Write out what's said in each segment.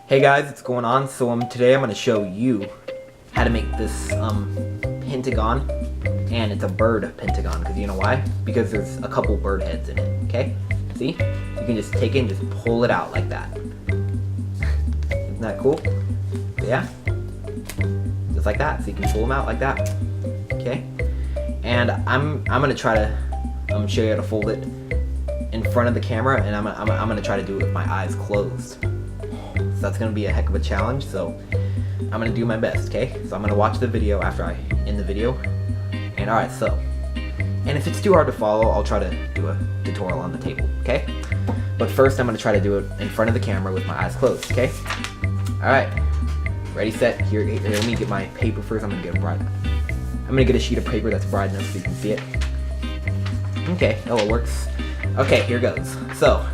Hey guys, what's going on? So today I'm going to show you how to make this pentagon, and it's a bird pentagon, because you know why? Because there's a couple bird heads in it, okay? See? You can just take it and just pull it out like that. Isn't that cool? Yeah? Just like that, so you can pull them out like that, okay? And I'm going to try to show you how to fold it in front of the camera, and I'm going to try to do it with my eyes closed. So that's going to be a heck of a challenge, so I'm going to do my best, okay? So I'm going to watch the video after I end the video. And alright, so, and if it's too hard to follow, I'll try to do a tutorial on the table, okay? But first I'm going to try to do it in front of the camera with my eyes closed, okay? Alright, ready, set, here, let me get my paper first. I'm going to get a sheet of paper that's bright enough so you can see it. Okay, oh, it works. Okay, here goes. So,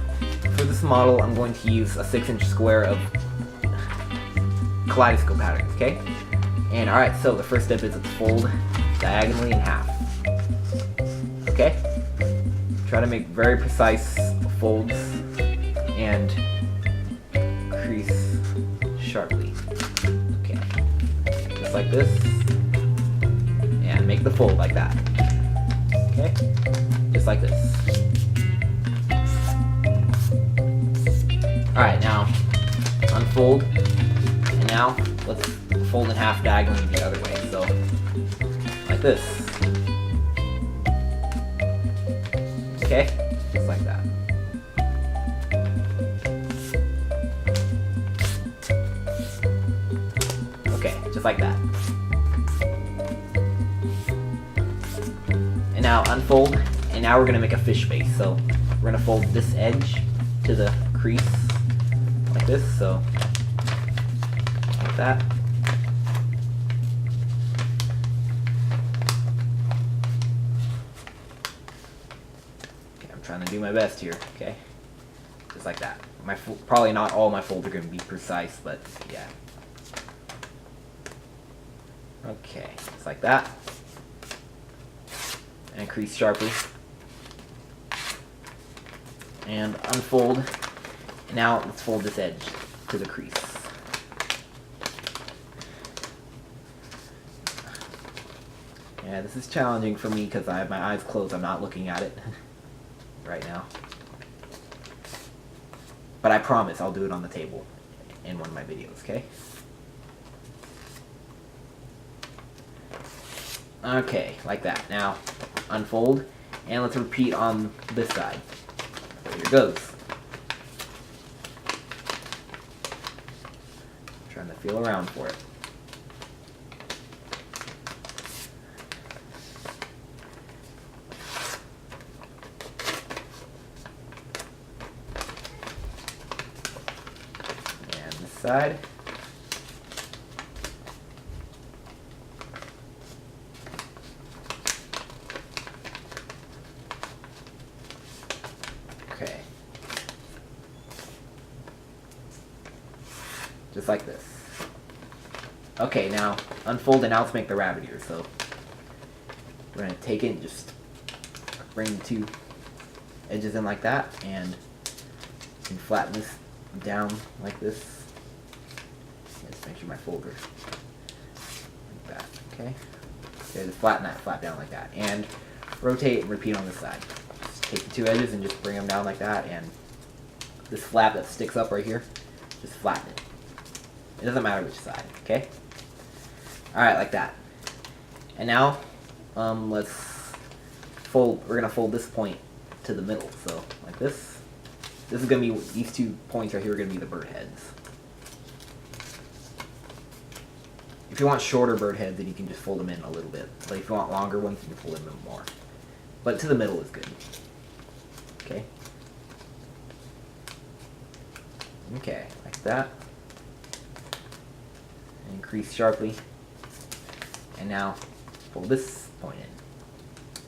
for this model, I'm going to use a 6-inch square of kaleidoscope patterns, okay? And alright, so the first step is to fold diagonally in half. Okay? Try to make very precise folds and crease sharply. Okay. Just like this. And make the fold like that. Okay? Just like this. Alright, now unfold, and now let's fold in half diagonally the other way, so like this. Okay, just like that. Okay, just like that. And now unfold, and now we're gonna make a fish face, so we're gonna fold this edge to the crease like this, so like that. Okay, I'm trying to do my best here, okay? Just like that. Probably not all my folds are going to be precise, but yeah. Okay, just like that. And crease sharply. And unfold. And now let's fold this edge to the crease. Yeah, this is challenging for me because I have my eyes closed. I'm not looking at it right now. But I promise I'll do it on the table in one of my videos, okay? Okay, like that. Now, unfold, and let's repeat on this side. Here it goes. Trying to feel around for it. And this side. Okay. Just like this. Okay, now unfold, and now let's make the rabbit ears. So we're going to take it and just bring the two edges in like that, and you can flatten this down like this. Just make sure my folder like that, okay? Okay, just flatten that flap down like that, and rotate and repeat on this side. Just take the two edges and just bring them down like that, and this flap that sticks up right here, just flatten it. It doesn't matter which side, okay? Alright, like that. And now, let's fold, we're going to fold this point to the middle, so like this. This is going to be, these 2 points right here are going to be the bird heads. If you want shorter bird heads, then you can just fold them in a little bit. But if you want longer ones, you can fold them in more. But to the middle is good. Okay? Okay, like that. And crease sharply. And now fold this point in.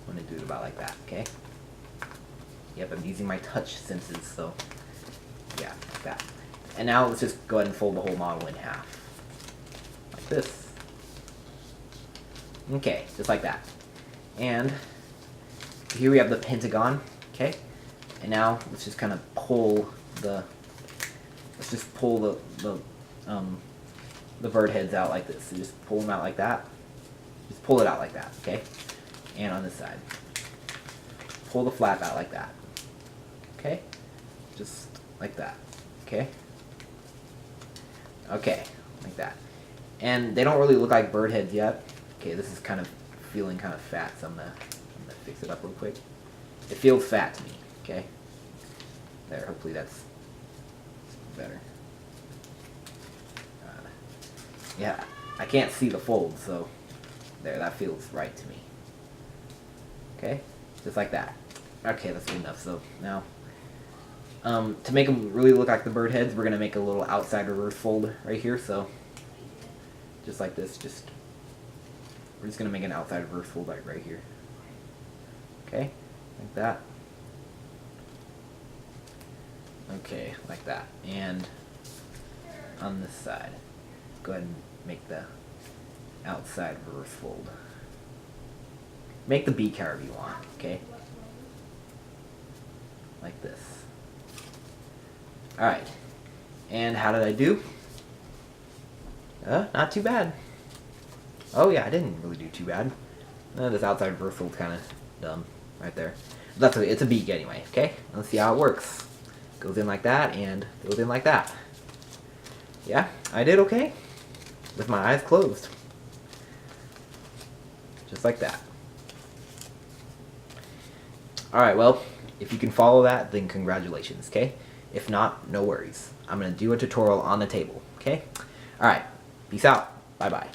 I'm going to do it about like that, okay? Yep, I'm using my touch senses, so yeah, like that. And now let's just go ahead and fold the whole model in half. Like this. Okay, just like that. And here we have the pentagon, okay? And now let's just kind of pull the let's just pull the the bird heads out like this. So just pull them out like that. Just pull it out like that, okay? And on this side. Pull the flap out like that. Okay? Just like that. Okay? Okay, like that. And they don't really look like bird heads yet. Okay, this is kind of feeling kind of fat, so I'm gonna fix it up real quick. It feels fat to me, okay? There, hopefully that's better. Yeah, I can't see the folds, so there, that feels right to me. Okay, just like that. Okay, that's good enough. So now, to make them really look like the bird heads, we're gonna make a little outside reverse fold right here. So just like this, we're just gonna make an outside reverse fold like right here. Okay, like that. Okay, like that. And on this side, go ahead and make the outside reverse fold. Make the beak however you want, okay? Like this. Alright. And how did I do? Not too bad. Oh yeah, I didn't really do too bad. This outside reverse fold's kind of dumb right there. But that's okay, it's a beak anyway, okay? Let's see how it works. Goes in like that and goes in like that. Yeah, I did okay. With my eyes closed. Just like that. Alright, well, if you can follow that, then congratulations, okay? If not, no worries. I'm going to do a tutorial on the table, okay? Alright, peace out. Bye-bye.